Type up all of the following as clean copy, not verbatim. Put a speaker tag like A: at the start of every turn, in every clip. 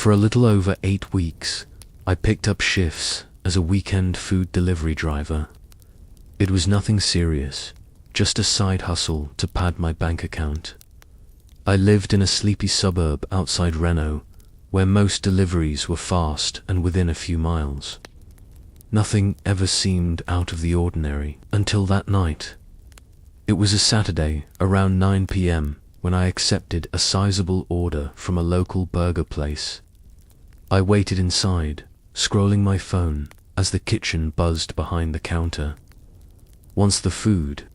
A: For a little over 8 weeks, I picked up shifts as a weekend food delivery driver. It was nothing serious, just a side hustle to pad my bank account. I lived in a sleepy suburb outside Reno, where most deliveries were fast and within a few miles. Nothing ever seemed out of the ordinary until that night. It was a Saturday around 9 p.m. when I accepted a sizable order from a local burger place. I waited inside, scrolling my phone as the kitchen buzzed behind the counter. Once the food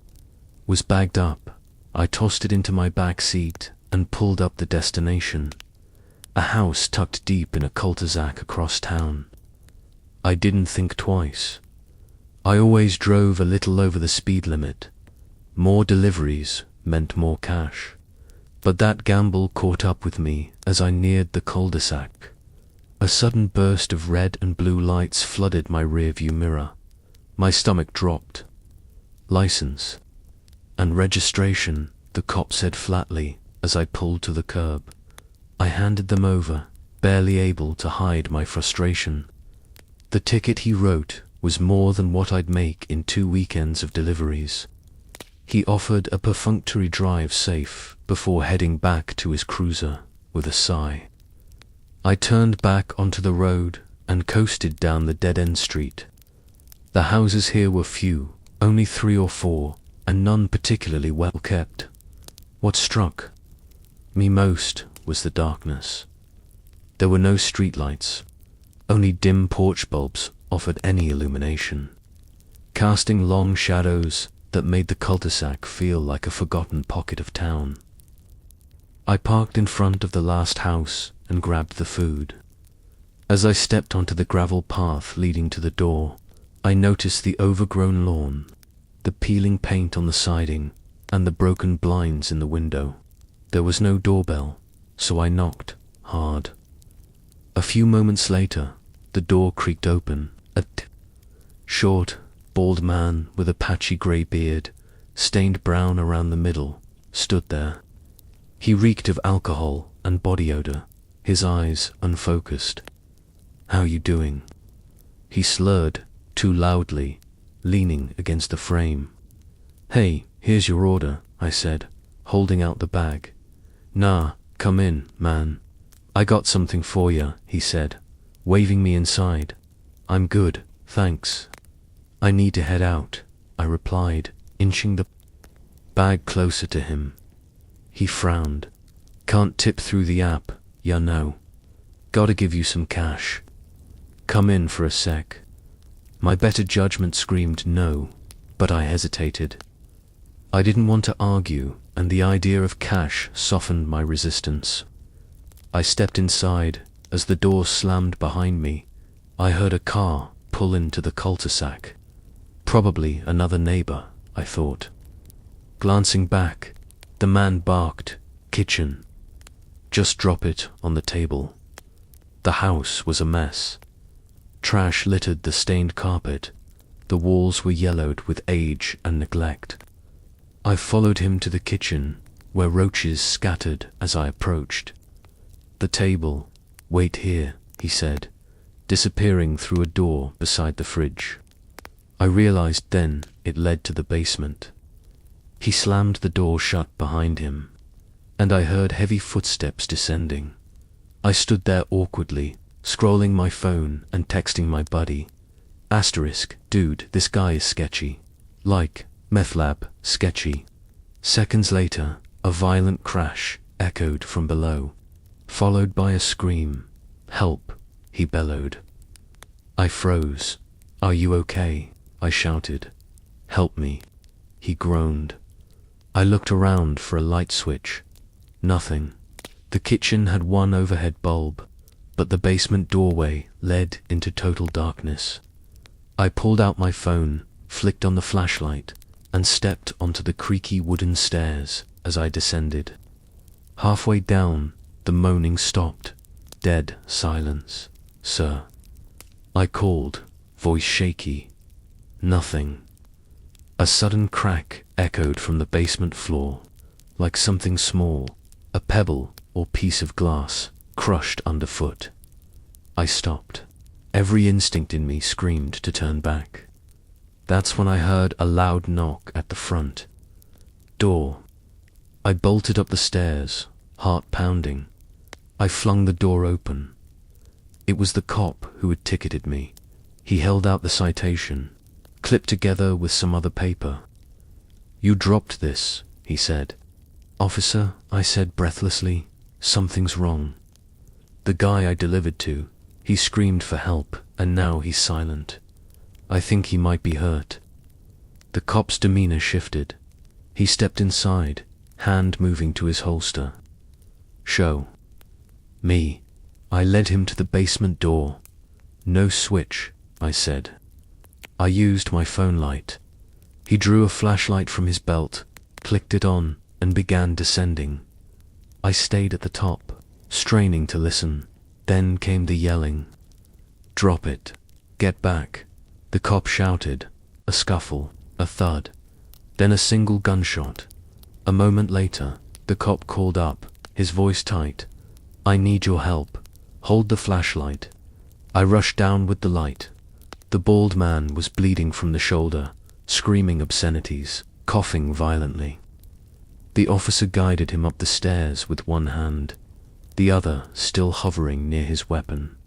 A: was bagged up, I tossed it into my back seat and pulled up the destination, a house tucked deep in a cul-de-sac across town. I didn't think twice. I always drove a little over the speed limit. More deliveries meant more cash. But that gamble caught up with me as I neared the cul-de-sac. A sudden burst of red and blue lights flooded my rearview mirror. My stomach dropped. "License and registration," the cop said flatly as I pulled to the curb. I handed them over, barely able to hide my frustration. The ticket he wrote was more than what I'd make in 2 weekends of deliveries. He offered a perfunctory drive safe before heading back to his cruiser with a sigh. I turned back onto the road and coasted down the dead-end street. The houses here were few, only 3 or 4, and none particularly well kept. What struck me most was the darkness. There were no streetlights. Only dim porch bulbs offered any illumination, casting long shadows that made the cul-de-sac feel like a forgotten pocket of town. I parked in front of the last house and grabbed the food. As I stepped onto the gravel path leading to the door, I noticed the overgrown lawn, the peeling paint on the siding, and the broken blinds in the window. There was no doorbell, so I knocked hard. A few moments later, the door creaked open. A short, bald man with a patchy grey beard, stained brown around the middle, stood there. He reeked of alcohol and body odor, his eyes unfocused. "How you doing?" he slurred, too loudly, leaning against the frame. "Hey, here's your order," I said, holding out the bag. "Nah, come in, man. I got something for ya," he said, waving me inside. "I'm good, thanks." "I need to head out," I replied, inching the bag closer to him. He frowned. "Can't tip through the app, ya know. Gotta give you some cash. Come in for a sec." My better judgment screamed no, but I hesitated. I didn't want to argue, and the idea of cash softened my resistance. I stepped inside. As the door slammed behind me, I heard a car pull into the cul-de-sac. Probably another neighbor, I thought. Glancing back, the man barked, "Kitchen." "Just drop it on the table." The house was a mess. Trash littered the stained carpet. The walls were yellowed with age and neglect. I followed him to the kitchen, where roaches scattered as I approached. "The table. Wait here," he said, disappearing through a door beside the fridge. I realized then it led to the basement. He slammed the door shut behind him, and I heard heavy footsteps descending. I stood there awkwardly, scrolling my phone and texting my buddy. "Dude, this guy is sketchy. Like, meth lab, sketchy." Seconds later, a violent crash echoed from below, followed by a scream. "Help," he bellowed. I froze. "Are you okay?" I shouted. "Help me," he groaned. I looked around for a light switch. Nothing. The kitchen had one overhead bulb, but the basement doorway led into total darkness. I pulled out my phone, flicked on the flashlight, and stepped onto the creaky wooden stairs as I descended. Halfway down, the moaning stopped. Dead silence. "Sir," I called, voice shaky. Nothing. A sudden crack echoed from the basement floor, like something small, a pebble or piece of glass, crushed underfoot. I stopped. Every instinct in me screamed to turn back. That's when I heard a loud knock at the front door. I bolted up the stairs, heart pounding. I flung the door open. It was the cop who had ticketed me. He held out the citation, clipped together with some other paper. "You dropped this," he said. "Officer," I said breathlessly, "something's wrong." The guy I delivered to, he screamed for help, and now he's silent. I think he might be hurt. The cop's demeanor shifted. He stepped inside, hand moving to his holster. "Show me." I led him to the basement door. "No switch," I said. I used my phone light. He drew a flashlight from his belt, clicked it on, and began descending. I stayed at the top, straining to listen. Then came the yelling. "Drop it. Get back." The cop shouted. A scuffle, a thud, then a single gunshot. A moment later, the cop called up, his voice tight. "I need your help. Hold the flashlight." I rushed down with the light. The bald man was bleeding from the shoulder, screaming obscenities, coughing violently. The officer guided him up the stairs with one hand, the other still hovering near his weapon.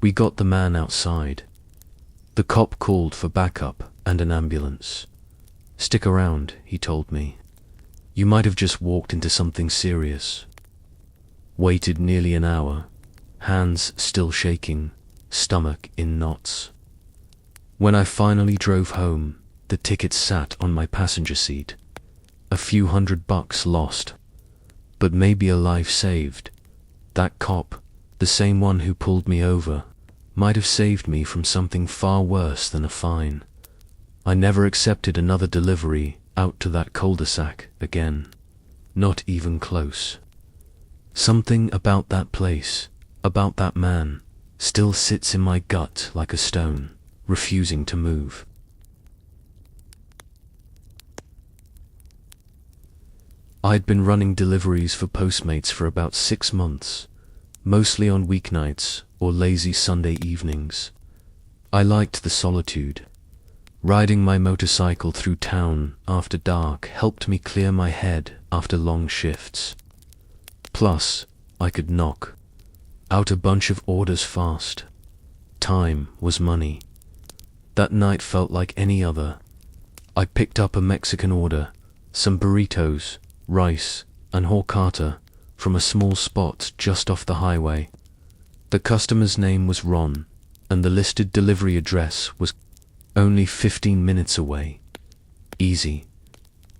A: We got the man outside. The cop called for backup and an ambulance. "Stick around," he told me. "You might have just walked into something serious." Waited nearly an hour, hands still shaking, stomach in knots. When I finally drove home, the ticket sat on my passenger seat. A few $100 lost, but maybe a life saved. That cop, the same one who pulled me over, might have saved me from something far worse than a fine. I never accepted another delivery out to that cul-de-sac again. Not even close. Something about that place, about that man, still sits in my gut like a stone, refusing to move. I'd been running deliveries for Postmates for about 6 months, mostly on weeknights or lazy Sunday evenings. I liked the solitude. Riding my motorcycle through town after dark helped me clear my head after long shifts. Plus, I could knock out a bunch of orders fast. Time was money. That night felt like any other. I picked up a Mexican order, some burritos, rice, and horchata from a small spot just off the highway. The customer's name was Ron, and the listed delivery address was only 15 minutes away. Easy.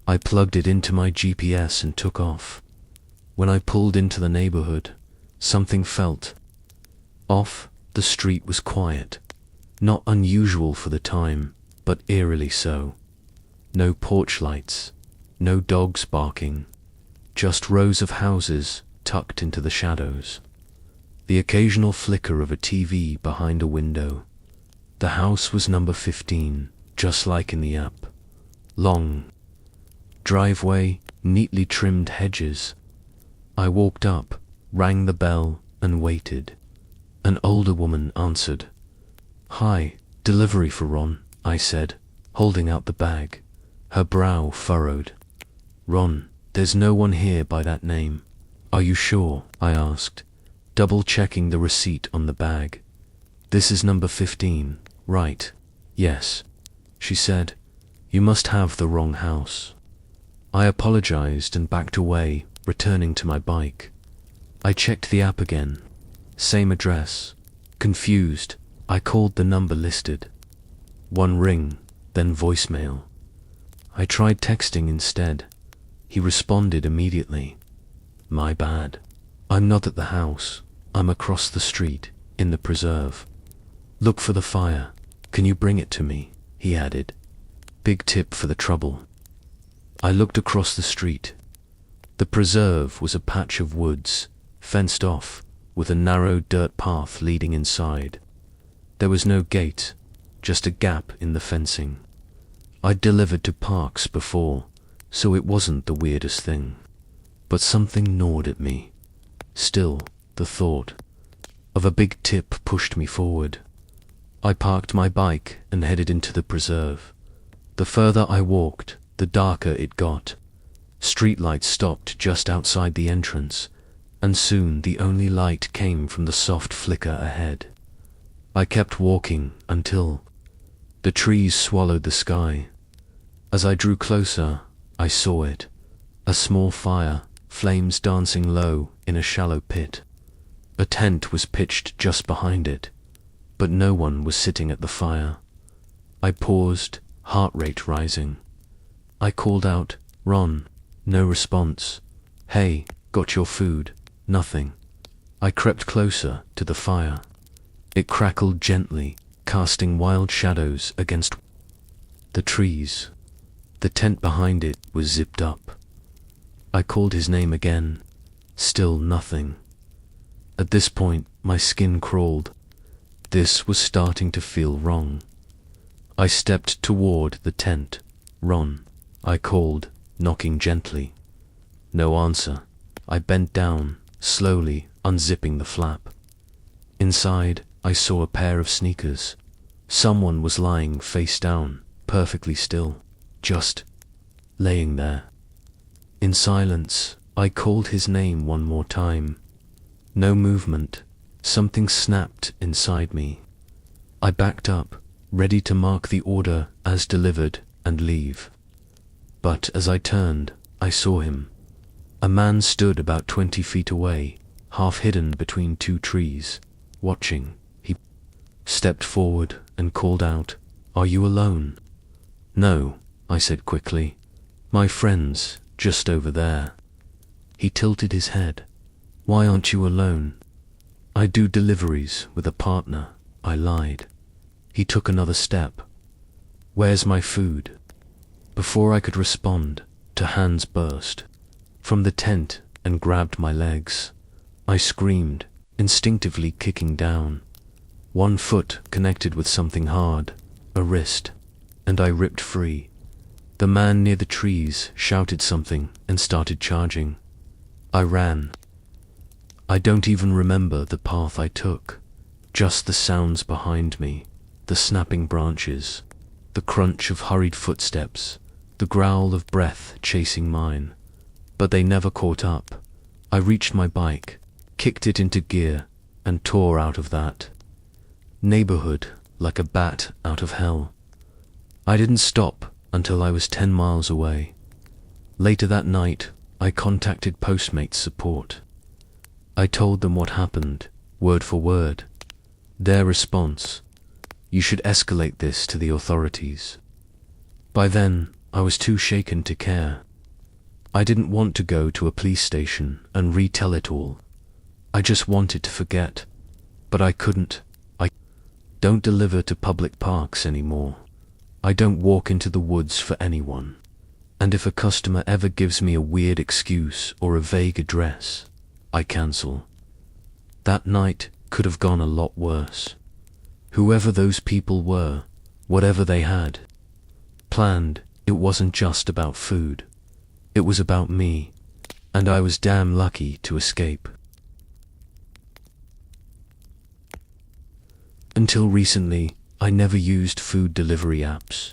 A: I plugged it into my GPS and took off. When I pulled into the neighborhood, something felt off. The street was quiet. Not unusual for the time, but eerily so. No porch lights, no dogs barking, just rows of houses tucked into the shadows. The occasional flicker of a TV behind a window. The house was number 15, just like in the app. Long driveway, neatly trimmed hedges. I walked up, rang the bell, and waited. An older woman answered. "Hi, delivery for Ron," I said, holding out the bag. Her brow furrowed. "Ron, there's no one here by that name." "Are you sure?" I asked, double-checking the receipt on the bag. "This is number 15, right?" "Yes," she said. "You must have the wrong house." I apologized and backed away, returning to my bike. I checked the app again. Same address. Confused, I called the number listed. One ring, then voicemail. I tried texting instead. He responded immediately. "My bad. I'm not at the house. I'm across the street, in the preserve. Look for the fire. Can you bring it to me?" he added. Big tip for the trouble. I looked across the street. The preserve was a patch of woods, fenced off, with a narrow dirt path leading inside. There was no gate, just a gap in the fencing. I'd delivered to parks before, so it wasn't the weirdest thing. But something gnawed at me. Still, the thought, of a big tip pushed me forward. I parked my bike and headed into the preserve. The further I walked, the darker it got. Streetlights stopped just outside the entrance, and soon the only light came from the soft flicker ahead. I kept walking until the trees swallowed the sky. As I drew closer, I saw it. A small fire, flames dancing low in a shallow pit. A tent was pitched just behind it, but no one was sitting at the fire. I paused, heart rate rising. I called out, "Ron," no response. "Hey, got your food?" Nothing. I crept closer to the fire. It crackled gently, casting wild shadows against the trees. The tent behind it was zipped up. I called his name again. Still nothing. At this point, my skin crawled. This was starting to feel wrong. I stepped toward the tent. "Ron," I called, knocking gently. No answer. I bent down, slowly unzipping the flap. Inside, I saw a pair of sneakers. Someone was lying face down, perfectly still, just laying there. In silence, I called his name one more time. No movement. Something snapped inside me. I backed up, ready to mark the order as delivered and leave. But as I turned, I saw him. A man stood about 20 feet away, half hidden between two trees, watching. He stepped forward and called out, "Are you alone?" "No," I said quickly. "My friend's just over there." He tilted his head. "Why aren't you alone?" "I do deliveries with a partner," I lied. He took another step. "Where's my food?" Before I could respond, two hands burst from the tent and grabbed my legs. I screamed, instinctively kicking down. One foot connected with something hard, a wrist, and I ripped free. The man near the trees shouted something and started charging. I ran. I don't even remember the path I took, just the sounds behind me, the snapping branches, the crunch of hurried footsteps, the growl of breath chasing mine. But they never caught up. I reached my bike, kicked it into gear, and tore out of that neighborhood like a bat out of hell. I didn't stop until I was 10 miles away. Later that night, I contacted Postmates support. I told them what happened, word for word. Their response: "You should escalate this to the authorities." By then, I was too shaken to care. I didn't want to go to a police station and retell it all. I just wanted to forget. But I couldn't. I don't deliver to public parks anymore. I don't walk into the woods for anyone. And if a customer ever gives me a weird excuse or a vague address, I cancel. That night could have gone a lot worse. Whoever those people were, whatever they had planned, it wasn't just about food. It was about me, and I was damn lucky to escape. Until recently, I never used food delivery apps.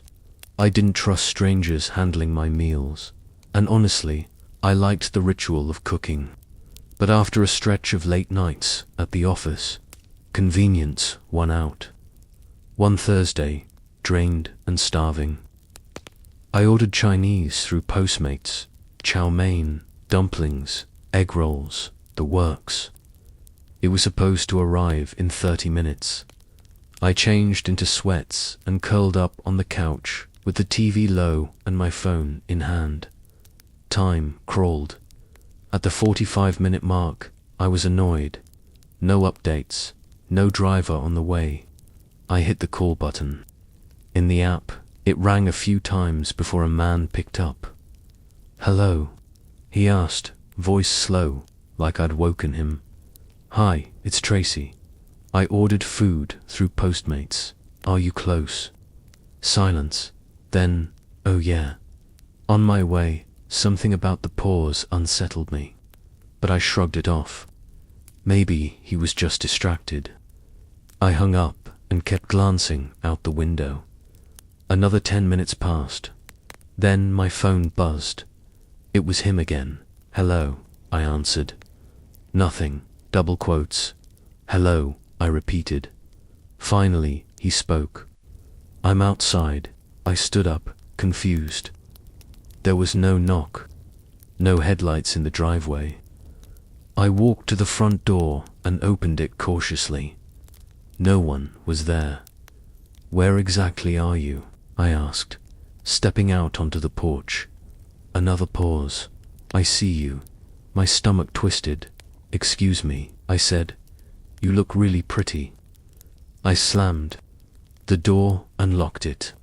A: I didn't trust strangers handling my meals, and honestly, I liked the ritual of cooking. But after a stretch of late nights at the office, convenience won out. One Thursday, drained and starving, I ordered Chinese through Postmates, chow mein, dumplings, egg rolls, the works. It was supposed to arrive in 30 minutes. I changed into sweats and curled up on the couch with the TV low and my phone in hand. Time crawled. At the 45-minute mark, I was annoyed. No updates, no driver on the way. I hit the call button. In the app, it rang a few times before a man picked up. "Hello?" he asked, voice slow, like I'd woken him. "Hi, it's Tracy. I ordered food through Postmates. Are you close?" Silence. Then, "Oh yeah." On my way, something about the pause unsettled me, but I shrugged it off. Maybe he was just distracted. I hung up and kept glancing out the window. Another 10 minutes passed. Then my phone buzzed. It was him again. "Hello," I answered. "Nothing," double quotes. "Hello," I repeated. Finally, he spoke. "I'm outside." I stood up, confused. There was no knock, no headlights in the driveway. I walked to the front door and opened it cautiously. No one was there. "Where exactly are you?" I asked, stepping out onto the porch. Another pause. "I see you." My stomach twisted. "Excuse me," I said. "You look really pretty." I slammed the door and locked it.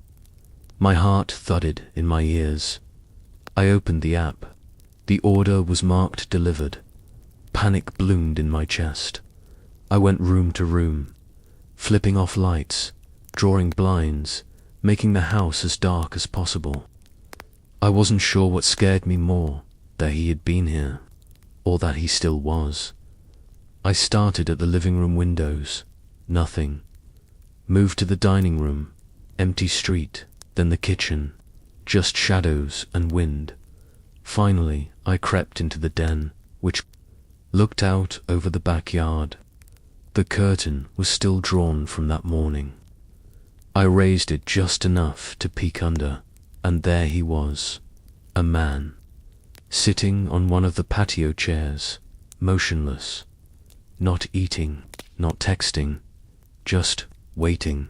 A: My heart thudded in my ears. I opened the app. The order was marked delivered. Panic bloomed in my chest. I went room to room, flipping off lights, drawing blinds, making the house as dark as possible. I wasn't sure what scared me more, that he had been here, or that he still was. I started at the living room windows. Nothing. Moved to the dining room. Empty street. Then the kitchen. Just shadows and wind. Finally, I crept into the den, which looked out over the backyard. The curtain was still drawn from that morning. I raised it just enough to peek under, and there he was, a man, sitting on one of the patio chairs, motionless, not eating, not texting, just waiting.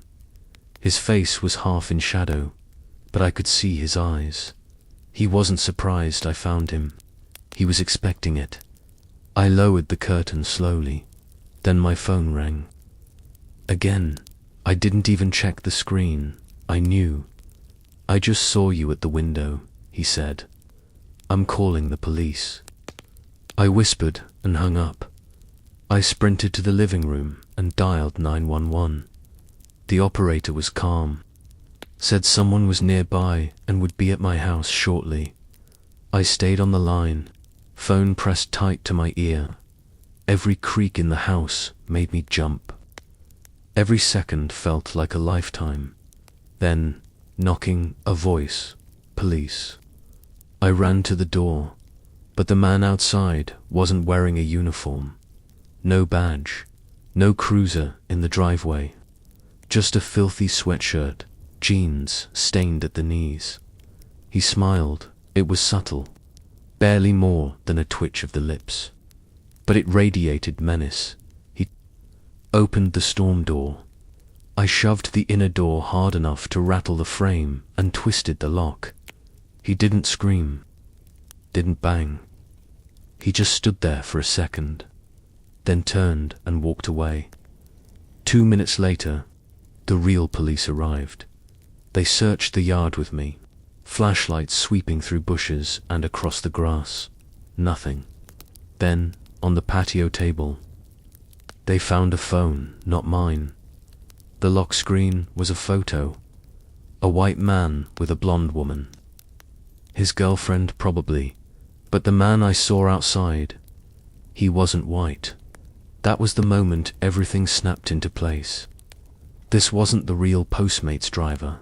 A: His face was half in shadow, but I could see his eyes. He wasn't surprised I found him. He was expecting it. I lowered the curtain slowly. Then my phone rang. Again, I didn't even check the screen. I knew. "I just saw you at the window," he said. "I'm calling the police." I whispered and hung up. I sprinted to the living room and dialed 911. The operator was calm. Said someone was nearby and would be at my house shortly. I stayed on the line, phone pressed tight to my ear. Every creak in the house made me jump. Every second felt like a lifetime. Then, knocking, a voice, "Police." I ran to the door, but the man outside wasn't wearing a uniform. No badge, no cruiser in the driveway. Just a filthy sweatshirt, jeans stained at the knees. He smiled. It was subtle, barely more than a twitch of the lips, but it radiated menace. He opened the storm door. I shoved the inner door hard enough to rattle the frame and twisted the lock. He didn't scream, didn't bang. He just stood there for a second, then turned and walked away. 2 minutes later, the real police arrived. They searched the yard with me, flashlights sweeping through bushes and across the grass. Nothing. Then, on the patio table, they found a phone, not mine. The lock screen was a photo. A white man with a blonde woman. His girlfriend, probably, but the man I saw outside, he wasn't white. That was the moment everything snapped into place. This wasn't the real Postmates driver.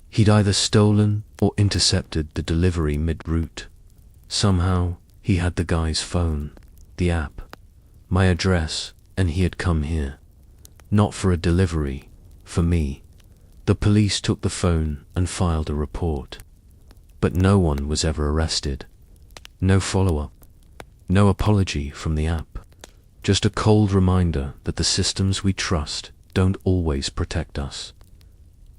A: He'd either stolen or intercepted the delivery mid-route. Somehow, he had the guy's phone, the app, my address, and he had come here. Not for a delivery, for me. The police took the phone and filed a report. But no one was ever arrested. No follow-up. No apology from the app. Just a cold reminder that the systems we trust don't always protect us.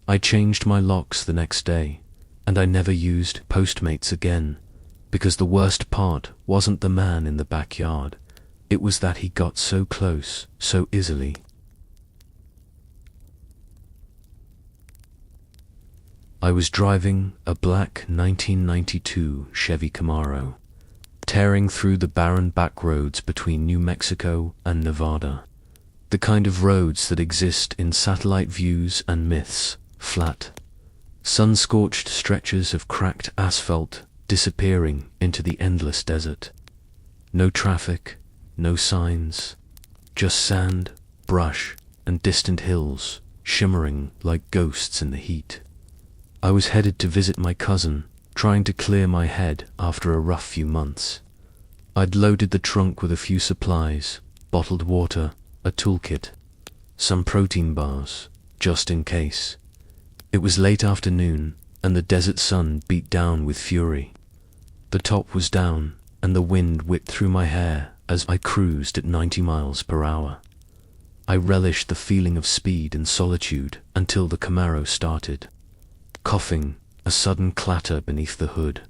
A: I changed my locks the next day, and I never used Postmates again, because the worst part wasn't the man in the backyard. It was that he got so close, so easily. I was driving a black 1992 Chevy Camaro, tearing through the barren back roads between New Mexico and Nevada. The kind of roads that exist in satellite views and myths, flat, sun-scorched stretches of cracked asphalt disappearing into the endless desert. No traffic, no signs, just sand, brush, and distant hills, shimmering like ghosts in the heat. I was headed to visit my cousin, trying to clear my head after a rough few months. I'd loaded the trunk with a few supplies, bottled water, a toolkit, some protein bars, just in case. It was late afternoon, and the desert sun beat down with fury. The top was down, and the wind whipped through my hair as I cruised at 90 miles per hour. I relished the feeling of speed and solitude until the Camaro started. Coughing, a sudden clatter beneath the hood,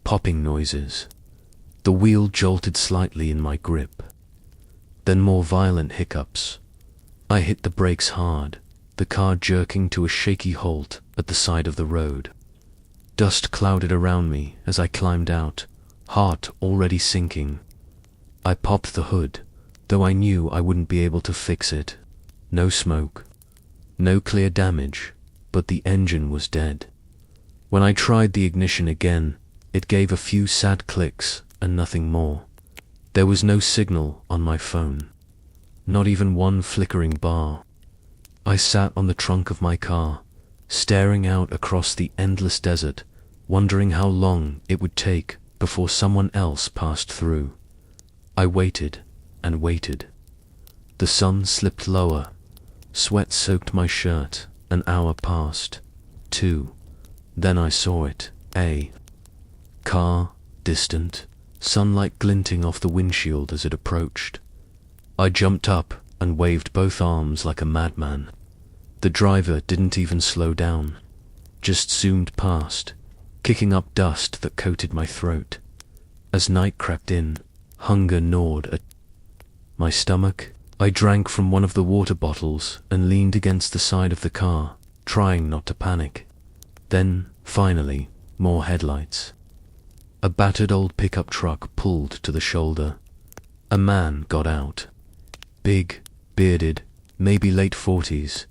A: popping noises. The wheel jolted slightly in my grip. Then more violent hiccups. I hit the brakes hard, the car jerking to a shaky halt at the side of the road. Dust clouded around me as I climbed out, heart already sinking. I popped the hood, though I knew I wouldn't be able to fix it. No smoke, no clear damage, but the engine was dead. When I tried the ignition again, it gave a few sad clicks and nothing more. There was no signal on my phone, not even one flickering bar. I sat on the trunk of my car, staring out across the endless desert, wondering how long it would take before someone else passed through. I waited and waited. The sun slipped lower, sweat soaked my shirt. An hour passed, 2. Then I saw it, a car, distant, sunlight glinting off the windshield as it approached. I jumped up and waved both arms like a madman. The driver didn't even slow down, just zoomed past, kicking up dust that coated my throat. As night crept in, hunger gnawed at my stomach. I drank from one of the water bottles and leaned against the side of the car, trying not to panic. Then, finally, more headlights. A battered old pickup truck pulled to the shoulder. A man got out. Big, bearded, maybe late 40s.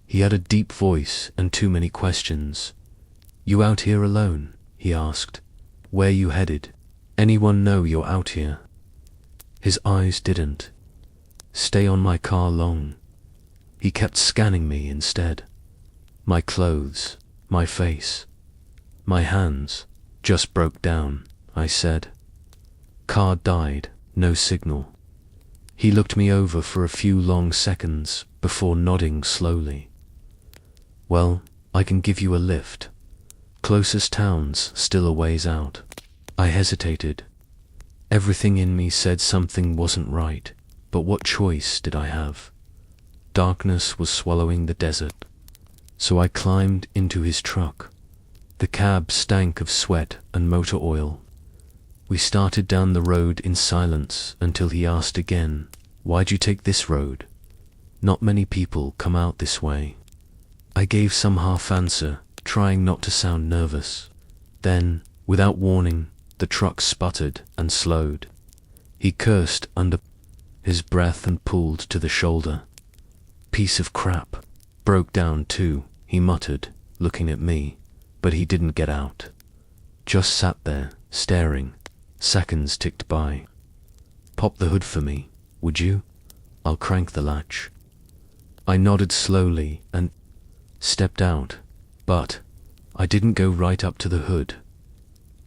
A: He had a deep voice and too many questions. "You out here alone?" he asked. "Where you headed? Anyone know you're out here?" His eyes didn't stay on my car long. He kept scanning me instead. My clothes, my face, my hands just broke down, I said. Car died, no signal. He looked me over for a few long seconds before nodding slowly. "Well, I can give you a lift. Closest town's still a ways out." I hesitated. Everything in me said something wasn't right, but what choice did I have? Darkness was swallowing the desert. So I climbed into his truck. The cab stank of sweat and motor oil. We started down the road in silence until he asked again, "Why'd you take this road? Not many people come out this way." I gave some half answer, trying not to sound nervous. Then, without warning, the truck sputtered and slowed. He cursed under his breath and pulled to the shoulder. "Piece of crap. Broke down too," he muttered, looking at me, but he didn't get out. Just sat there, staring. Seconds ticked by. "Pop the hood for me, would you? I'll crank the latch." I nodded slowly and stepped out, but I didn't go right up to the hood.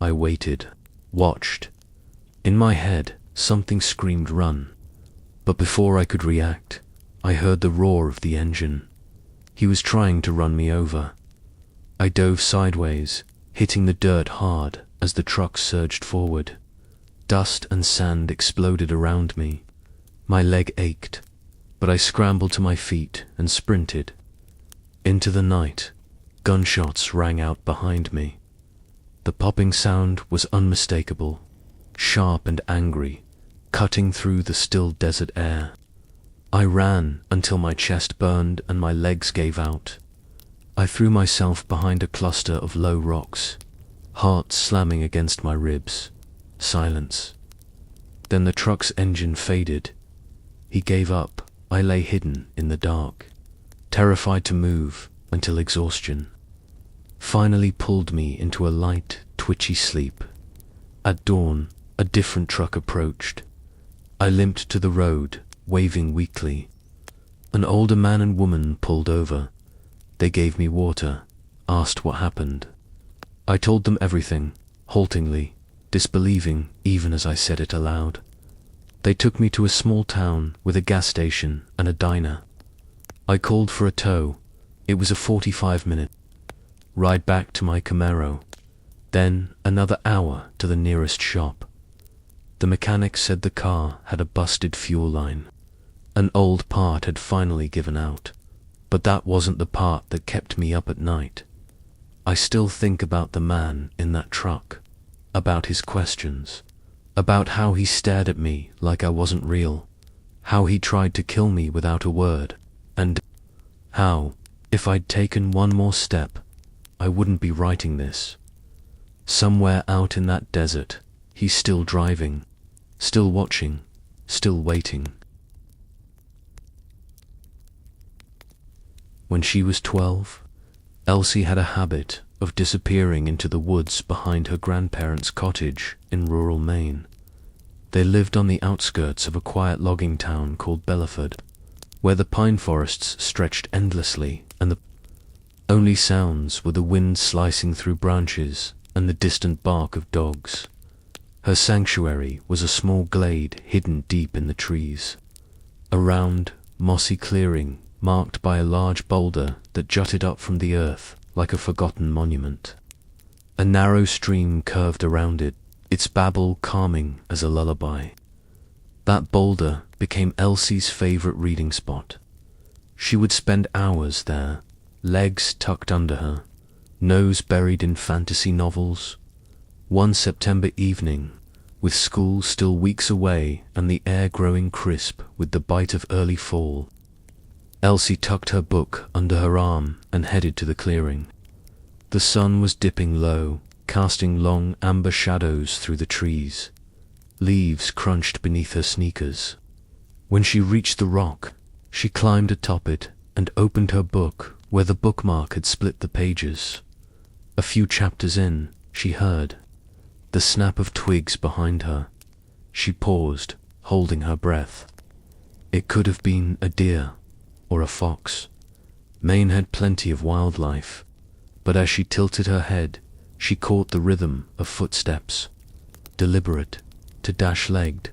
A: I waited, watched. In my head, something screamed "run." But before I could react, I heard the roar of the engine. He was trying to run me over. I dove sideways, hitting the dirt hard as the truck surged forward. Dust and sand exploded around me. My leg ached, but I scrambled to my feet and sprinted. Into the night, gunshots rang out behind me. The popping sound was unmistakable, sharp and angry, cutting through the still desert air. I ran until my chest burned and my legs gave out. I threw myself behind a cluster of low rocks, heart slamming against my ribs. Silence. Then the truck's engine faded. He gave up. I lay hidden in the dark, terrified to move until exhaustion finally pulled me into a light, twitchy sleep. At dawn, a different truck approached. I limped to the road, waving weakly. An older man and woman pulled over. They gave me water, asked what happened. I told them everything, haltingly, disbelieving even as I said it aloud. They took me to a small town with a gas station and a diner. I called for a tow. It was a 45-minute ride back to my Camaro, then another hour to the nearest shop. The mechanic said the car had a busted fuel line. An old part had finally given out, but that wasn't the part that kept me up at night. I still think about the man in that truck, about his questions, about how he stared at me like I wasn't real, how he tried to kill me without a word, and how, if I'd taken one more step, I wouldn't be writing this. Somewhere out in that desert, he's still driving, still watching, still waiting. When she was 12, Elsie had a habit of disappearing into the woods behind her grandparents' cottage in rural Maine. They lived on the outskirts of a quiet logging town called Belaford, where the pine forests stretched endlessly and the only sounds were the wind slicing through branches and the distant bark of dogs. Her sanctuary was a small glade hidden deep in the trees, a round, mossy clearing marked by a large boulder that jutted up from the earth like a forgotten monument. A narrow stream curved around it, its babble calming as a lullaby. That boulder became Elsie's favorite reading spot. She would spend hours there, legs tucked under her, nose buried in fantasy novels. One September evening, with school still weeks away and the air growing crisp with the bite of early fall, Elsie tucked her book under her arm and headed to the clearing. The sun was dipping low, casting long amber shadows through the trees. Leaves crunched beneath her sneakers. When she reached the rock, she climbed atop it and opened her book where the bookmark had split the pages. A few chapters in, she heard the snap of twigs behind her. She paused, holding her breath. It could have been a deer or a fox. Maine had plenty of wildlife, but as she tilted her head, she caught the rhythm of footsteps. Deliberate, to dash-legged,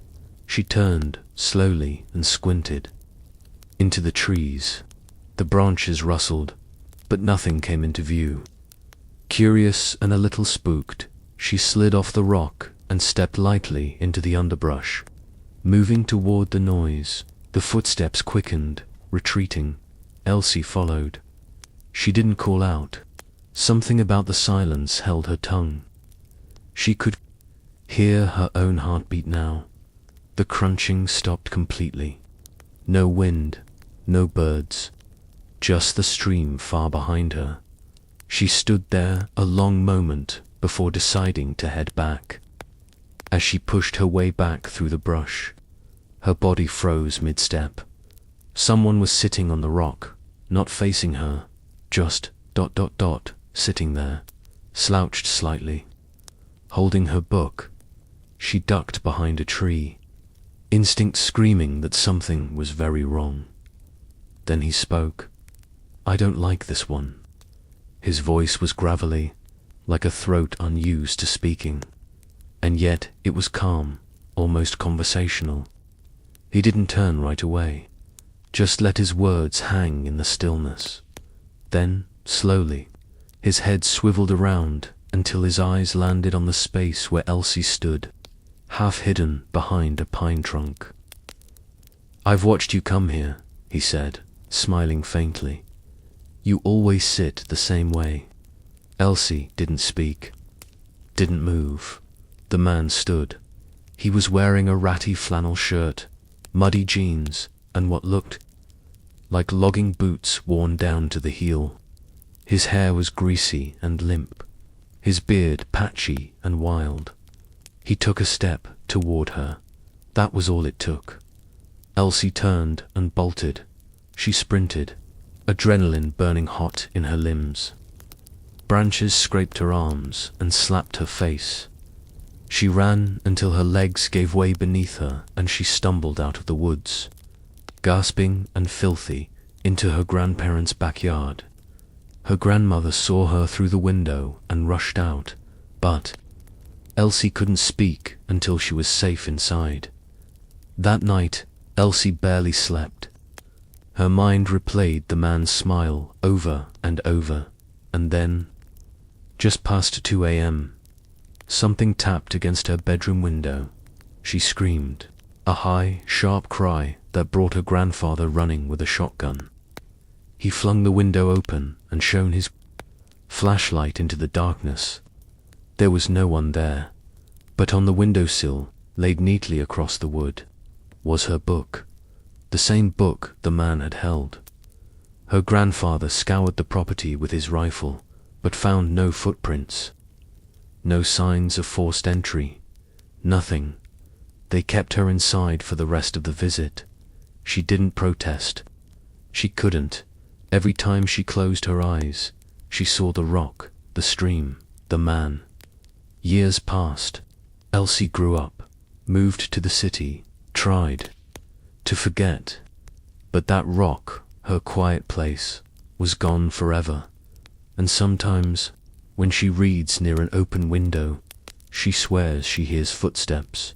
A: she turned slowly and squinted. Into the trees. The branches rustled, but nothing came into view. Curious and a little spooked, she slid off the rock and stepped lightly into the underbrush. Moving toward the noise, the footsteps quickened, retreating. Elsie followed. She didn't call out. Something about the silence held her tongue. She could hear her own heartbeat now. The crunching stopped completely. No wind, no birds, just the stream far behind her. She stood there a long moment before deciding to head back. As she pushed her way back through the brush, her body froze mid-step. Someone was sitting on the rock, not facing her, just ... sitting there, slouched slightly. Holding her book, she ducked behind a tree, instinct screaming that something was very wrong. Then he spoke. "I don't like this one." His voice was gravelly, like a throat unused to speaking, and yet it was calm, almost conversational. He didn't turn right away, just let his words hang in the stillness. Then, slowly, his head swiveled around until his eyes landed on the space where Elsie stood, half hidden behind a pine trunk. "I've watched you come here," he said, smiling faintly. "You always sit the same way." Elsie didn't speak, didn't move. The man stood. He was wearing a ratty flannel shirt, muddy jeans, and what looked like logging boots worn down to the heel. His hair was greasy and limp, his beard patchy and wild. He took a step toward her. That was all it took. Elsie turned and bolted. She sprinted, adrenaline burning hot in her limbs. Branches scraped her arms and slapped her face. She ran until her legs gave way beneath her and she stumbled out of the woods. gasping and filthy, into her grandparents' backyard. Her grandmother saw her through the window and rushed out, but Elsie couldn't speak until she was safe inside. That night, Elsie barely slept. Her mind replayed the man's smile over and over, and then, just past 2 a.m., something tapped against her bedroom window. She screamed, a high, sharp cry that brought her grandfather running with a shotgun. He flung the window open and shone his flashlight into the darkness. There was no one there, but on the windowsill, laid neatly across the wood, was her book, the same book the man had held. Her grandfather scoured the property with his rifle, but found no footprints. No signs of forced entry. Nothing. They kept her inside for the rest of the visit. She didn't protest. She couldn't. Every time she closed her eyes, she saw the rock, the stream, the man. Years passed. Elsie grew up, moved to the city, tried to forget. But that rock, her quiet place, was gone forever. And sometimes, when she reads near an open window, she swears she hears footsteps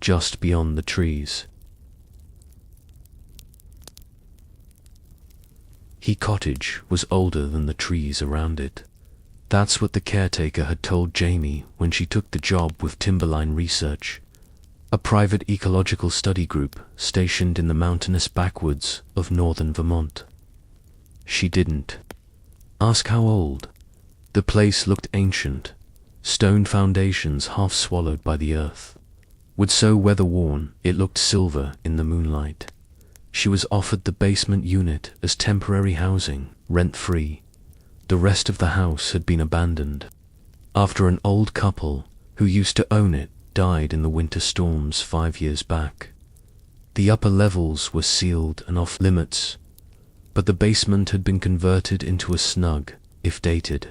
A: just beyond the trees. He cottage was older than the trees around it. That's what the caretaker had told Jamie when she took the job with Timberline Research, a private ecological study group stationed in the mountainous backwoods of northern Vermont. She didn't ask how old. The place looked ancient, stone foundations half swallowed by the earth. Wood so weather-worn it looked silver in the moonlight. She was offered the basement unit as temporary housing, rent-free. The rest of the house had been abandoned after an old couple who used to own it died in the winter storms 5 years back. The upper levels were sealed and off-limits, but the basement had been converted into a snug, if dated,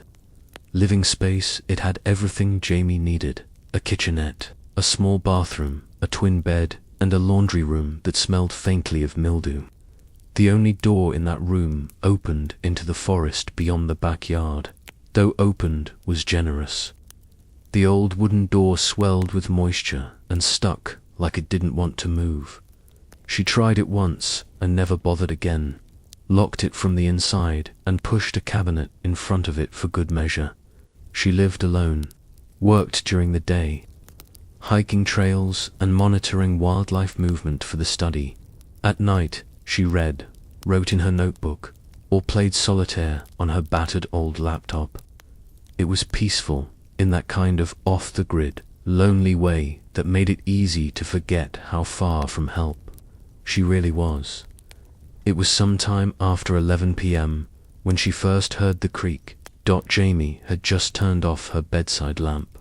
A: living space. It had everything Jamie needed: a kitchenette, a small bathroom, a twin bed, and a laundry room that smelled faintly of mildew. The only door in that room opened into the forest beyond the backyard. Though opened was generous. The old wooden door swelled with moisture and stuck like it didn't want to move. She tried it once and never bothered again, locked it from the inside and pushed a cabinet in front of it for good measure. She lived alone, worked during the day, hiking trails and monitoring wildlife movement for the study. At night, she read, wrote in her notebook, or played solitaire on her battered old laptop. It was peaceful in that kind of off-the-grid, lonely way that made it easy to forget how far from help she really was. It was sometime after 11 p.m. when she first heard the creak. Jamie had just turned off her bedside lamp.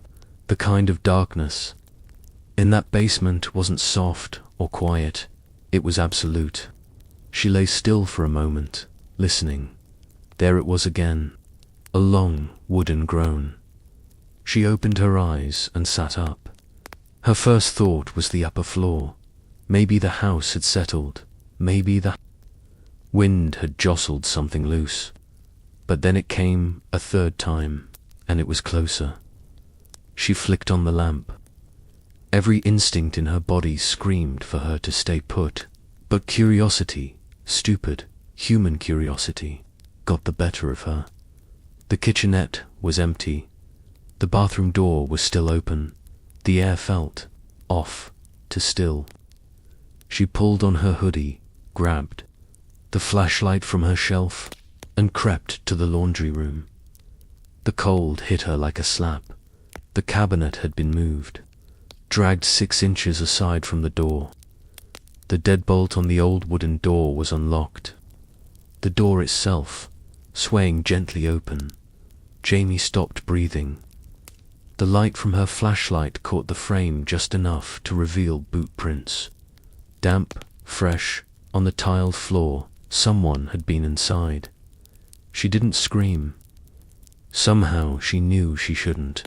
A: The kind of darkness in that basement wasn't soft or quiet, it was absolute. She lay still for a moment, listening. There it was again, a long wooden groan. She opened her eyes and sat up. Her first thought was the upper floor. Maybe the house had settled, maybe the wind had jostled something loose. But then it came a third time, and it was closer. She flicked on the lamp. Every instinct in her body screamed for her to stay put, but curiosity, stupid, human curiosity, got the better of her. The kitchenette was empty. The bathroom door was still open. The air felt off to still. She pulled on her hoodie, grabbed the flashlight from her shelf, and crept to the laundry room. The cold hit her like a slap. The cabinet had been moved, dragged 6 inches aside from the door. The deadbolt on the old wooden door was unlocked. The door itself, swaying gently open. Jamie stopped breathing. The light from her flashlight caught the frame just enough to reveal boot prints. Damp, fresh, on the tiled floor. Someone had been inside. She didn't scream. Somehow she knew she shouldn't.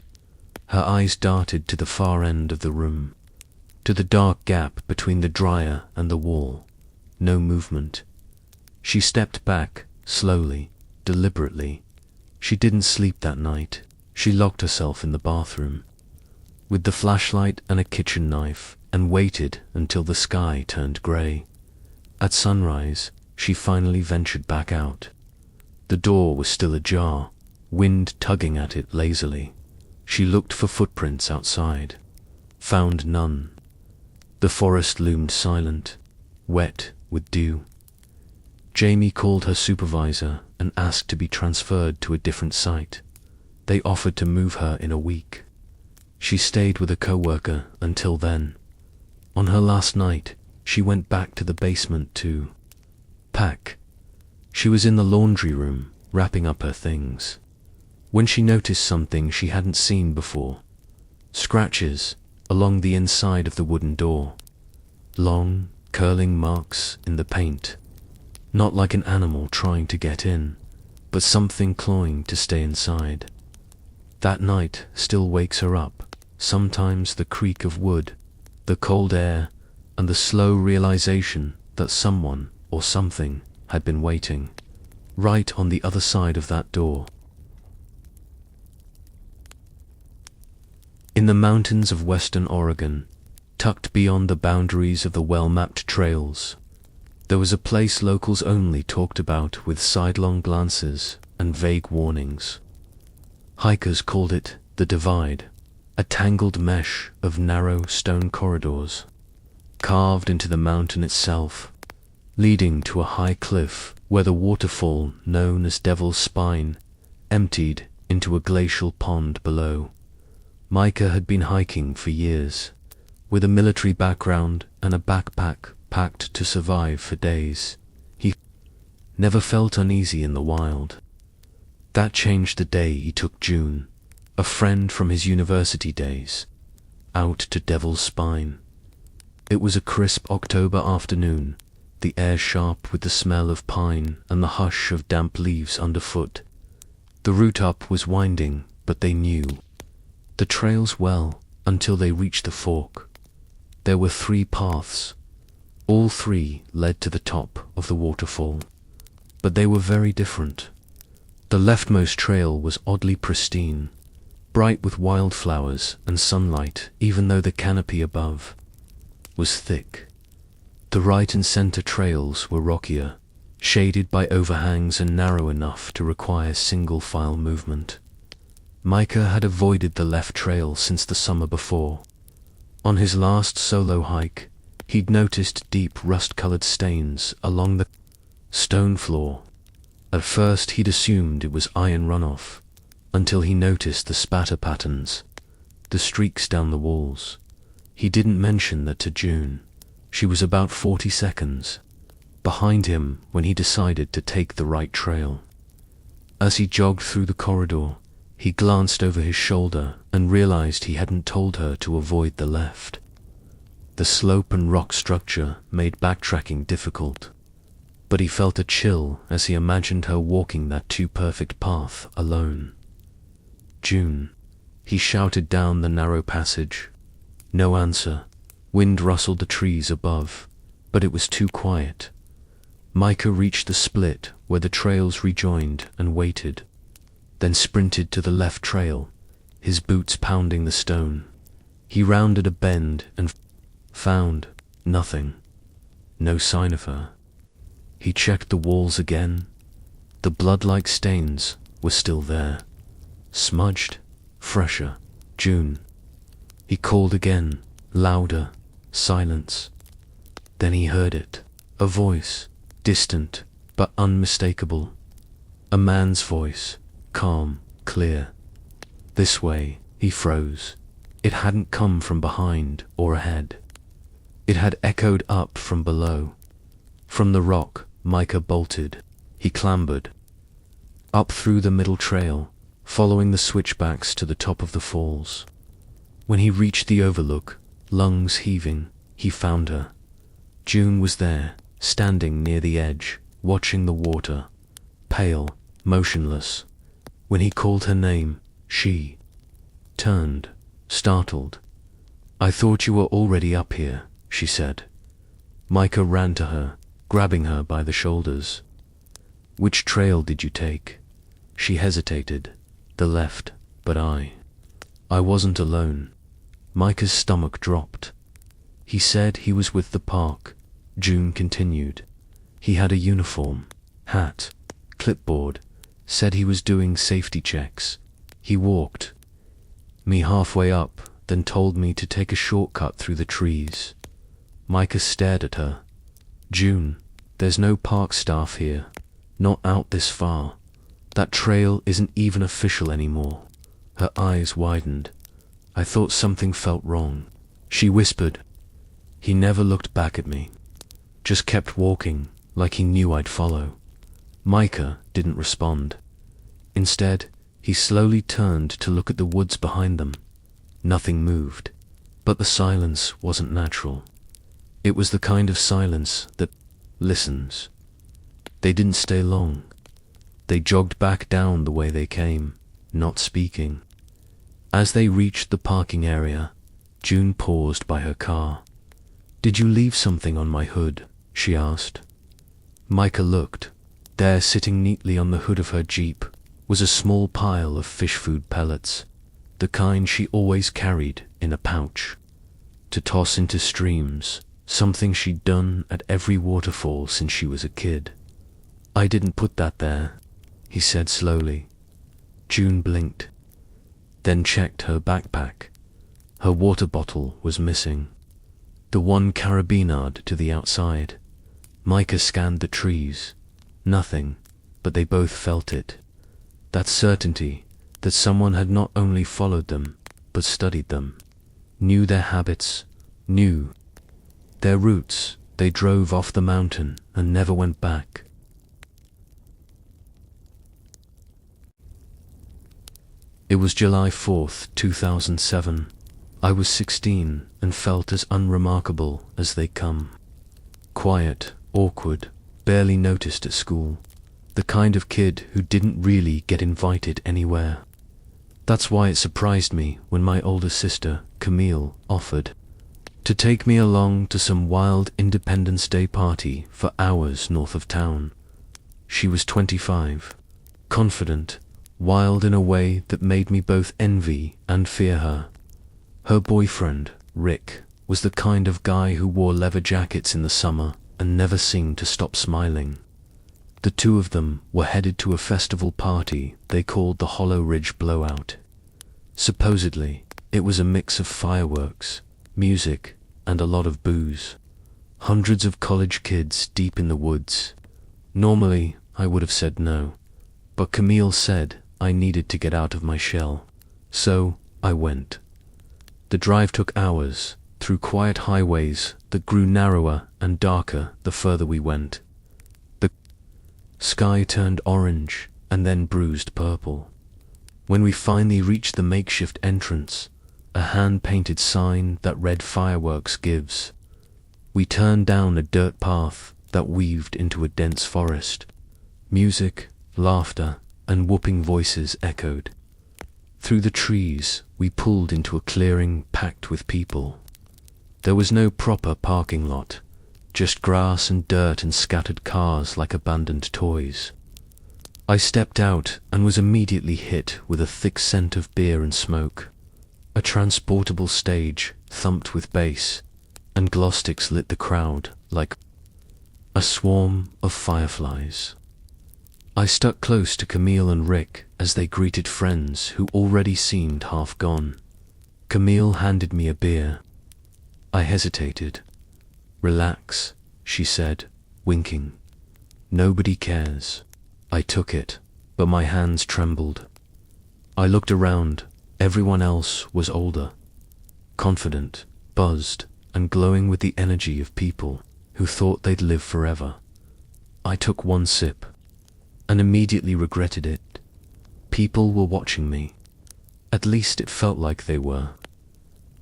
A: Her eyes darted to the far end of the room, to the dark gap between the dryer and the wall. no movement. She stepped back, slowly, deliberately. She didn't sleep that night. She locked herself in the bathroom with the flashlight and a kitchen knife and waited until the sky turned grey. At sunrise, she finally ventured back out. The door was still ajar, wind tugging at it lazily. She looked for footprints outside. Found none. The forest loomed silent, wet with dew. Jamie called her supervisor and asked to be transferred to a different site. They offered to move her in a week. She stayed with a coworker until then. On her last night, she went back to the basement to pack. She was in the laundry room, wrapping up her things, when she noticed something she hadn't seen before. Scratches along the inside of the wooden door. Long, curling marks in the paint. Not like an animal trying to get in, but something clawing to stay inside. That night still wakes her up. Sometimes the creak of wood, the cold air, and the slow realization that someone or something had been waiting right on the other side of that door. In the mountains of western Oregon, tucked beyond the boundaries of the well-mapped trails, there was a place locals only talked about with sidelong glances and vague warnings. Hikers called it the Divide, a tangled mesh of narrow stone corridors, carved into the mountain itself, leading to a high cliff where the waterfall known as Devil's Spine emptied into a glacial pond below. Micah had been hiking for years, with a military background and a backpack packed to survive for days. He never felt uneasy in the wild. That changed the day he took June, a friend from his university days, out to Devil's Spine. It was a crisp October afternoon, the air sharp with the smell of pine and the hush of damp leaves underfoot. The route up was winding, but they knew the trails well until they reached the fork. There were 3 paths. All 3 led to the top of the waterfall, but they were very different. The leftmost trail was oddly pristine, bright with wildflowers and sunlight, even though the canopy above was thick. The right and center trails were rockier, shaded by overhangs and narrow enough to require single-file movement. Micah had avoided the left trail since the summer before. On his last solo hike, he'd noticed deep rust-colored stains along the stone floor. At first he'd assumed it was iron runoff, until he noticed the spatter patterns, the streaks down the walls. He didn't mention that to June. She was about 40 seconds behind him when he decided to take the right trail. As he jogged through the corridor, he glanced over his shoulder and realized he hadn't told her to avoid the left. The slope and rock structure made backtracking difficult, but he felt a chill as he imagined her walking that too-perfect path alone. June, he shouted down the narrow passage. No answer. Wind rustled the trees above, but it was too quiet. Micah reached the split where the trails rejoined and waited, then sprinted to the left trail, his boots pounding the stone. He rounded a bend and found nothing. No sign of her. He checked the walls again. The blood-like stains were still there. Smudged, fresher. June. He called again, louder. Silence. Then he heard it. A voice, distant but unmistakable. A man's voice, calm, clear. This way. He froze. It hadn't come from behind or ahead. It had echoed up from below. From the rock, Micah bolted. He clambered up through the middle trail, following the switchbacks to the top of the falls. When he reached the overlook, lungs heaving, he found her. June was there, standing near the edge, watching the water, pale, motionless. When he called her name, she turned, startled. "I thought you were already up here," she said. Micah ran to her, grabbing her by the shoulders. "Which trail did you take?" She hesitated. "The left, but I wasn't alone." Micah's stomach dropped. "He said he was with the park," June continued. "He had a uniform, hat, clipboard, said he was doing safety checks. He walked me halfway up, then told me to take a shortcut through the trees." Micah stared at her. "June, there's no park staff here. Not out this far. That trail isn't even official anymore." Her eyes widened. "I thought something felt wrong," she whispered. He never looked back at me. Just kept walking, like he knew I'd follow. Micah didn't respond. Instead, he slowly turned to look at the woods behind them. Nothing moved, but the silence wasn't natural. It was the kind of silence that listens. They didn't stay long. They jogged back down the way they came, not speaking. As they reached the parking area, June paused by her car. "Did you leave something on my hood?" she asked. Micah looked. There, sitting neatly on the hood of her Jeep, was a small pile of fish food pellets, the kind she always carried in a pouch, to toss into streams, something she'd done at every waterfall since she was a kid. "I didn't put that there," he said slowly. June blinked, then checked her backpack. Her water bottle was missing, the one carabined to the outside. Micah scanned the trees. Nothing, but they both felt it. That certainty that someone had not only followed them, but studied them, knew their habits, knew their routes. They drove off the mountain and never went back. It was July 4th, 2007. I was 16 and felt as unremarkable as they come. Quiet, awkward, barely noticed at school. The kind of kid who didn't really get invited anywhere. That's why it surprised me when my older sister, Camille, offered to take me along to some wild Independence Day party for hours north of town. She was 25, confident, wild in a way that made me both envy and fear her. Her boyfriend, Rick, was the kind of guy who wore leather jackets in the summer and never seemed to stop smiling. The two of them were headed to a festival party they called the Hollow Ridge Blowout. Supposedly, it was a mix of fireworks, music, and a lot of booze. Hundreds of college kids deep in the woods. Normally, I would have said no, but Camille said I needed to get out of my shell. So, I went. The drive took hours, through quiet highways that grew narrower and darker the further we went. The sky turned orange and then bruised purple. When we finally reached the makeshift entrance, a hand-painted sign that read "Fireworks Gives," we turned down a dirt path that weaved into a dense forest. Music, laughter, and whooping voices echoed. Through the trees, we pulled into a clearing packed with people. There was no proper parking lot, just grass and dirt and scattered cars like abandoned toys. I stepped out and was immediately hit with a thick scent of beer and smoke. A transportable stage thumped with bass, and glow sticks lit the crowd like a swarm of fireflies. I stuck close to Camille and Rick as they greeted friends who already seemed half gone. Camille handed me a beer. I hesitated. "Relax," she said, winking. "Nobody cares." I took it, but my hands trembled. I looked around. Everyone else was older, confident, buzzed, and glowing with the energy of people who thought they'd live forever. I took one sip and immediately regretted it. People were watching me. At least it felt like they were.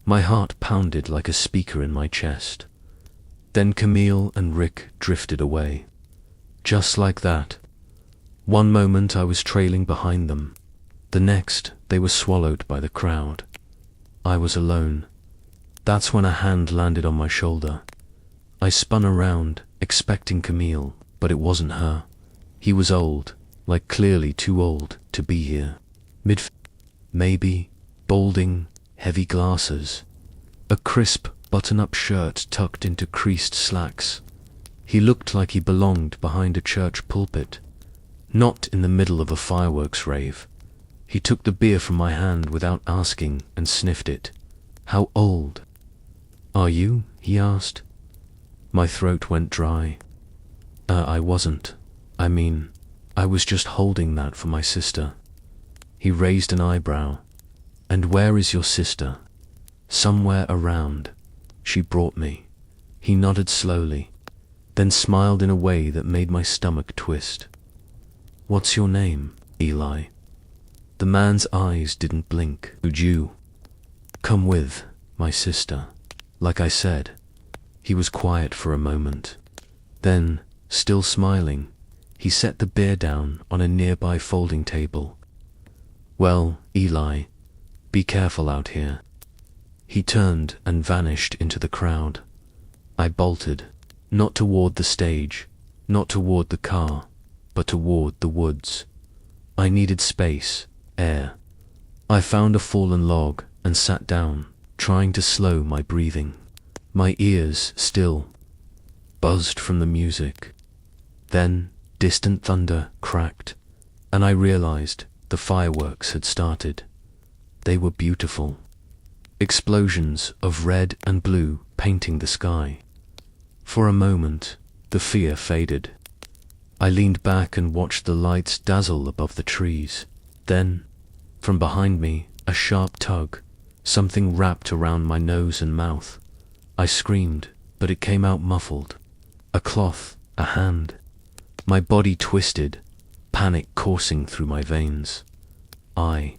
A: My heart pounded like a speaker in my chest. Then Camille and Rick drifted away. Just like that. One moment I was trailing behind them. The next, they were swallowed by the crowd. I was alone. That's when a hand landed on my shoulder. I spun around, expecting Camille, but it wasn't her. He was old, like clearly too old to be here. Maybe, balding, heavy glasses, a crisp button-up shirt tucked into creased slacks. He looked like he belonged behind a church pulpit, not in the middle of a fireworks rave. He took the beer from my hand without asking and sniffed it. "How old are you?" he asked. My throat went dry. I wasn't. I was just holding that for my sister." He raised an eyebrow. "And where is your sister?" "Somewhere around. She brought me." He nodded slowly, then smiled in a way that made my stomach twist. "What's your name, Eli?" The man's eyes didn't blink. "Would you come with my sister?" Like I said. He was quiet for a moment. Then, still smiling, he set the beer down on a nearby folding table. "Well, Eli, be careful out here." He turned and vanished into the crowd. I bolted, not toward the stage, not toward the car, but toward the woods. I needed space, air. I found a fallen log and sat down, trying to slow my breathing. My ears still buzzed from the music. Then distant thunder cracked, and I realized the fireworks had started. They were beautiful. Explosions of red and blue painting the sky. For a moment, the fear faded. I leaned back and watched the lights dazzle above the trees. Then, from behind me, a sharp tug, something wrapped around my nose and mouth. I screamed, but it came out muffled. A cloth, a hand. My body twisted, panic coursing through my veins. I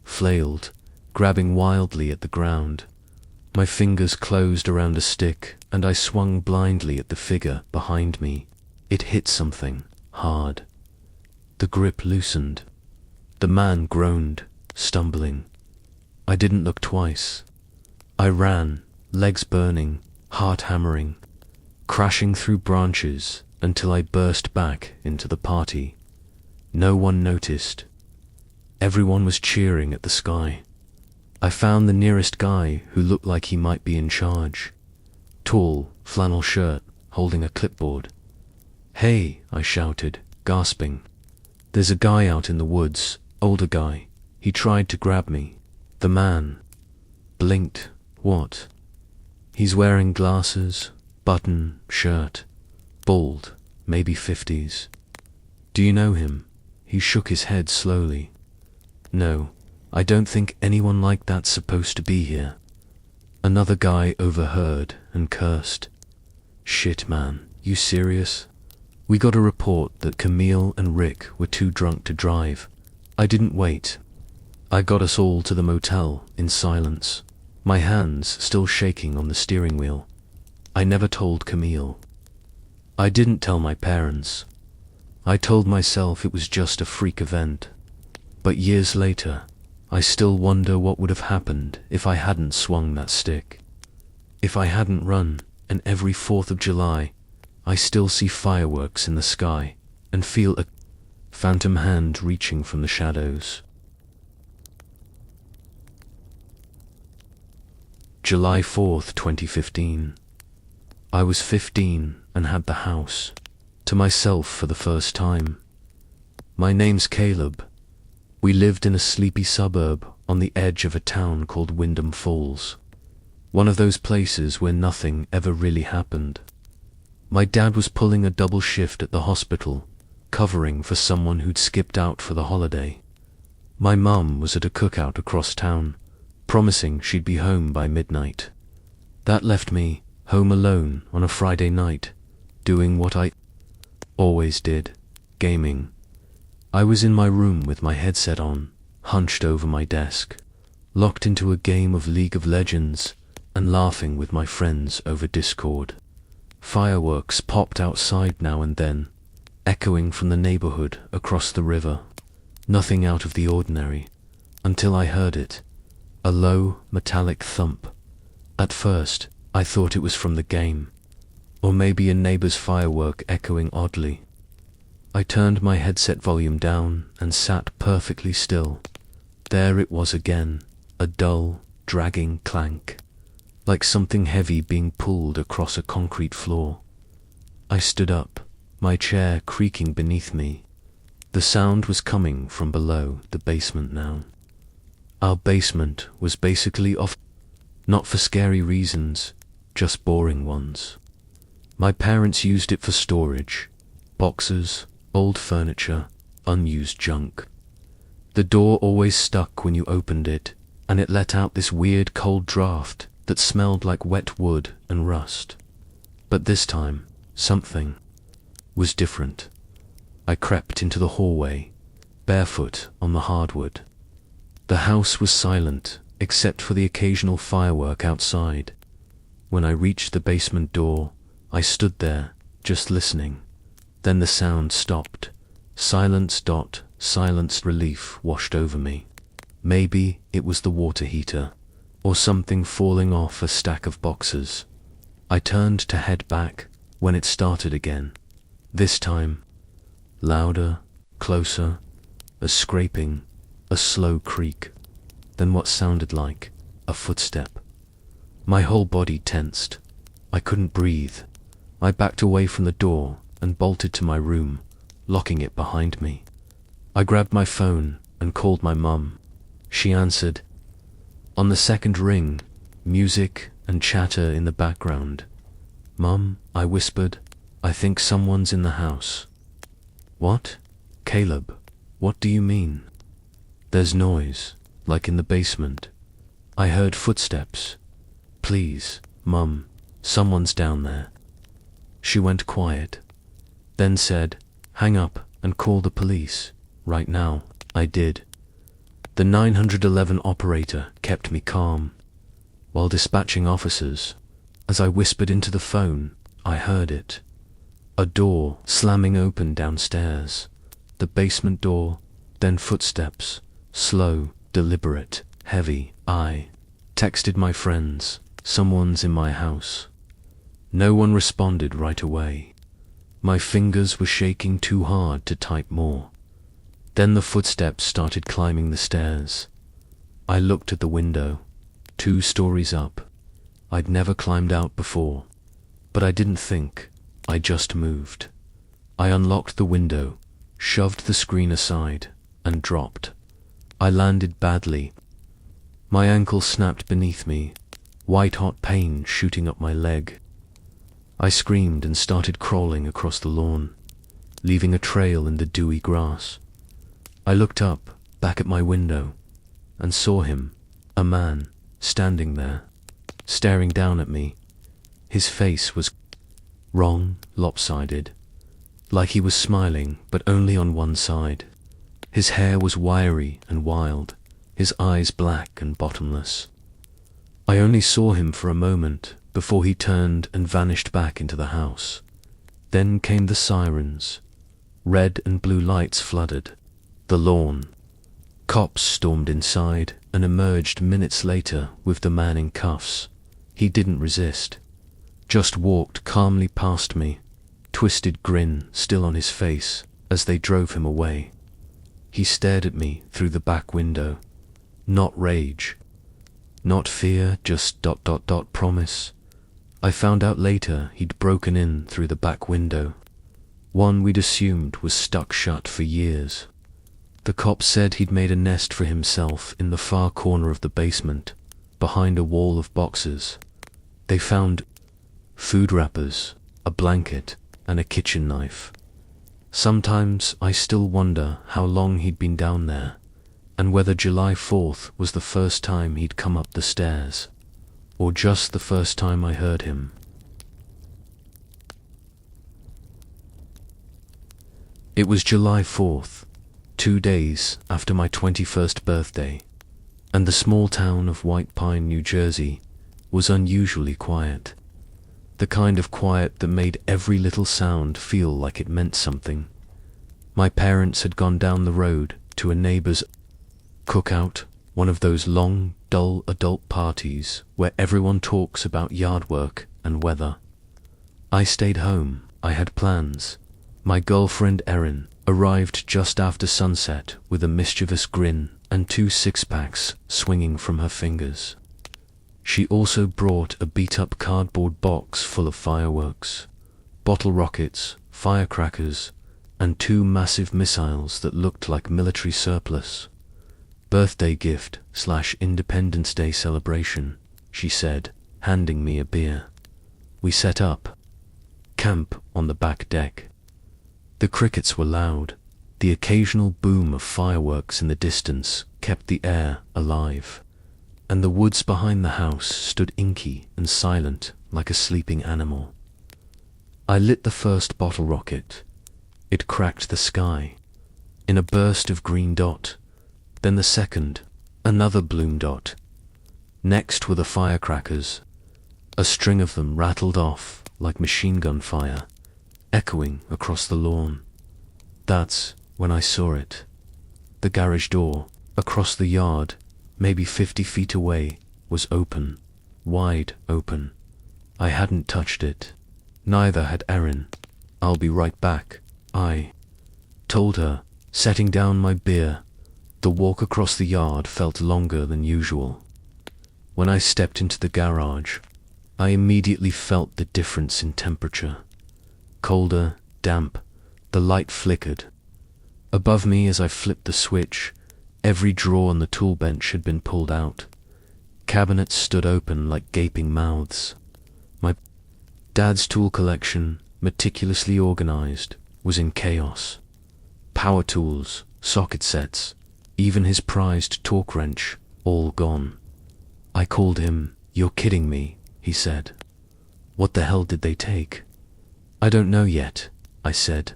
A: flailed, grabbing wildly at the ground. My fingers closed around a stick, and I swung blindly at the figure behind me. It hit something hard. The grip loosened. The man groaned, stumbling. I didn't look twice. I ran, legs burning, heart hammering, crashing through branches until I burst back into the party. No one noticed. Everyone was cheering at the sky. I found the nearest guy who looked like he might be in charge. Tall, flannel shirt, holding a clipboard. "Hey," I shouted, gasping. "There's a guy out in the woods, older guy. He tried to grab me." The man blinked. "What?" "He's wearing glasses, button, shirt, bald, maybe 50s. "Do you know him?" He shook his head slowly. "No, I don't think anyone like that's supposed to be here." Another guy overheard and cursed. "Shit, man, you serious? We got a report that Camille and Rick were too drunk to drive." I didn't wait. I got us all to the motel in silence, my hands still shaking on the steering wheel. I never told Camille. I didn't tell my parents. I told myself it was just a freak event. But years later, I still wonder what would have happened if I hadn't swung that stick. If I hadn't run, and every 4th of July, I still see fireworks in the sky and feel a phantom hand reaching from the shadows. July 4th, 2015. I was 15 and had the house to myself for the first time. My name's Caleb. We lived in a sleepy suburb on the edge of a town called Wyndham Falls, one of those places where nothing ever really happened. My dad was pulling a double shift at the hospital, covering for someone who'd skipped out for the holiday. My mum was at a cookout across town, promising she'd be home by midnight. That left me home alone on a Friday night, doing what I always did, gaming. I was in my room with my headset on, hunched over my desk, locked into a game of League of Legends and laughing with my friends over Discord. Fireworks popped outside now and then, echoing from the neighborhood across the river. Nothing out of the ordinary, until I heard it, a low, metallic thump. At first, I thought it was from the game. or maybe a neighbor's firework echoing oddly. I turned my headset volume down and sat perfectly still. There it was again, a dull, dragging clank, like something heavy being pulled across a concrete floor. I stood up, my chair creaking beneath me. The sound was coming from below the basement now. Our basement was basically off, not for scary reasons, just boring ones. My parents used it for storage, boxes, old furniture, unused junk. The door always stuck when you opened it, and it let out this weird cold draft that smelled like wet wood and rust. But this time, something was different. I crept into the hallway, barefoot on the hardwood. The house was silent, except for the occasional firework outside. When I reached the basement door, I stood there, just listening. Then the sound stopped. Silence. Silence. Relief washed over me. Maybe it was the water heater, or something falling off a stack of boxes. I turned to head back when it started again. This time, louder, closer, a scraping, a slow creak, then what sounded like a footstep. My whole body tensed. I couldn't breathe. I backed away from the door and bolted to my room, locking it behind me. I grabbed my phone and called my mum. She answered. On the second ring, music and chatter in the background. "Mum," I whispered, "I think someone's in the house." "What? Caleb, what do you mean?" "There's noise, like in the basement. I heard footsteps. Please, Mum, someone's down there." She went quiet, then said, "Hang up and call the police, right now." I did. The 911 operator kept me calm. While dispatching officers, as I whispered into the phone, I heard it. A door slamming open downstairs. The basement door, then footsteps, slow, deliberate, heavy. I texted my friends, "Someone's in my house." No one responded right away. My fingers were shaking too hard to type more. Then the footsteps started climbing the stairs. I looked at the window, 2 stories up. I'd never climbed out before, but I didn't think, I just moved. I unlocked the window, shoved the screen aside, and dropped. I landed badly. My ankle snapped beneath me, white-hot pain shooting up my leg. I screamed and started crawling across the lawn, leaving a trail in the dewy grass. I looked up, back at my window, and saw him, a man, standing there, staring down at me. His face was wrong, lopsided, like he was smiling, but only on one side. His hair was wiry and wild, his eyes black and bottomless. I only saw him for a moment before he turned and vanished back into the house. Then came the sirens. Red and blue lights flooded the lawn. Cops stormed inside and emerged minutes later with the man in cuffs. He didn't resist, just walked calmly past me, twisted grin still on his face as they drove him away. He stared at me through the back window. Not rage, not fear, just ... promise. I found out later he'd broken in through the back window, one we'd assumed was stuck shut for years. The cop said he'd made a nest for himself in the far corner of the basement, behind a wall of boxes. They found food wrappers, a blanket, and a kitchen knife. Sometimes I still wonder how long he'd been down there, and whether July 4th was the first time he'd come up the stairs, or just the first time I heard him. It was July 4th, 2 days after my 21st birthday, and the small town of White Pine, New Jersey, was unusually quiet. The kind of quiet that made every little sound feel like it meant something. My parents had gone down the road to a neighbor's cookout, one of those long, dull adult parties where everyone talks about yard work and weather. I stayed home. I had plans. My girlfriend Erin arrived just after sunset with a mischievous grin and 2 six-packs swinging from her fingers. She also brought a beat-up cardboard box full of fireworks, bottle rockets, firecrackers, and 2 massive missiles that looked like military surplus. Birthday gift / Independence Day celebration, she said, handing me a beer. We set up camp on the back deck. The crickets were loud. The occasional boom of fireworks in the distance kept the air alive, and the woods behind the house stood inky and silent like a sleeping animal. I lit the first bottle rocket. It cracked the sky in a burst of green dot, then the second, another bloom dot. Next were the firecrackers. A string of them rattled off like machine gun fire, echoing across the lawn. That's when I saw it. The garage door, across the yard, maybe 50 feet away, was open, wide open. I hadn't touched it. Neither had Erin. "I'll be right back," I told her, setting down my beer. The walk across the yard felt longer than usual. When I stepped into the garage, I immediately felt the difference in temperature. Colder, damp, the light flickered. Above me as I flipped the switch, every drawer on the tool bench had been pulled out. Cabinets stood open like gaping mouths. My dad's tool collection, meticulously organized, was in chaos. Power tools, socket sets, even his prized torque wrench, all gone. I called him. "You're kidding me," he said. "What the hell did they take?" "I don't know yet," I said.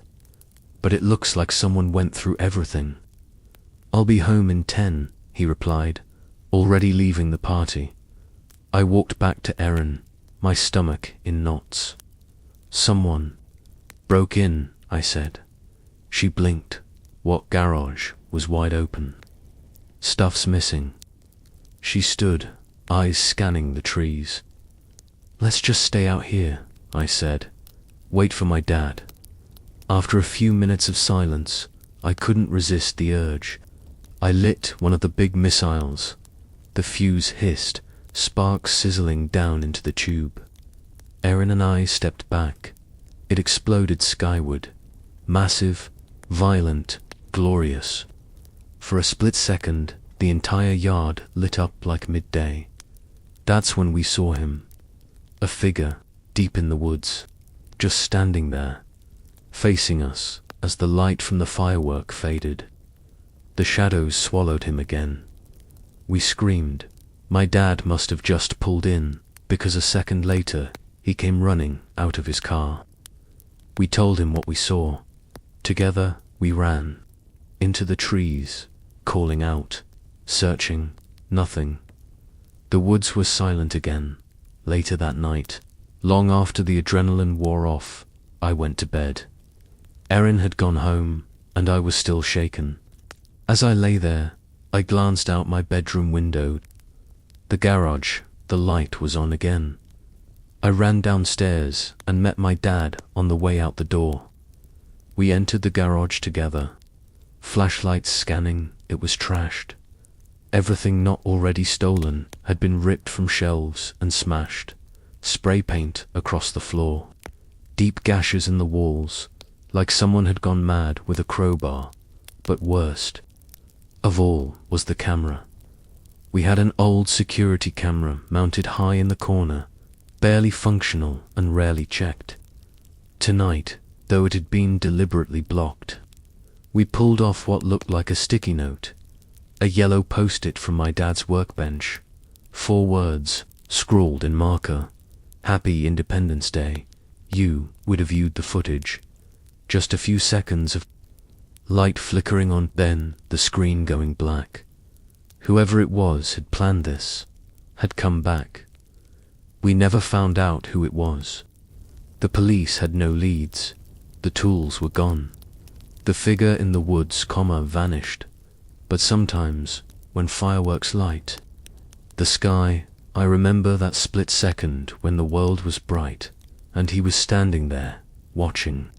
A: "But it looks like someone went through everything." "I'll be home in 10, he replied, already leaving the party. I walked back to Erin, my stomach in knots. "Someone broke in," I said. She blinked. What garage was wide open? "Stuff's missing." She stood, eyes scanning the trees. "Let's just stay out here," I said. "Wait for my dad." After a few minutes of silence, I couldn't resist the urge. I lit one of the big missiles. The fuse hissed, sparks sizzling down into the tube. Erin and I stepped back. It exploded skyward. Massive, violent, glorious. For a split second, the entire yard lit up like midday. That's when we saw him. A figure, deep in the woods, just standing there, facing us as the light from the firework faded. The shadows swallowed him again. We screamed. My dad must have just pulled in, because a second later, he came running out of his car. We told him what we saw. Together, we ran. Into the trees, calling out, searching, nothing. The woods were silent again. Later that night, long after the adrenaline wore off, I went to bed. Erin had gone home, and I was still shaken. As I lay there, I glanced out my bedroom window. The garage, the light was on again. I ran downstairs and met my dad on the way out the door. We entered the garage together. Flashlights scanning, it was trashed. Everything not already stolen had been ripped from shelves and smashed. Spray paint across the floor. Deep gashes in the walls, like someone had gone mad with a crowbar. But worst of all was the camera. We had an old security camera mounted high in the corner, barely functional and rarely checked. Tonight, though it had been deliberately blocked, we pulled off what looked like a sticky note, a yellow post-it from my dad's workbench, 4 words, scrawled in marker. "Happy Independence Day." You would have viewed the footage. Just a few seconds of light flickering on, then the screen going black. Whoever it was had planned this, had come back. We never found out who it was. The police had no leads. The tools were gone. The figure in the woods, vanished. But sometimes, when fireworks light, the sky, I remember that split second when the world was bright and he was standing there, watching.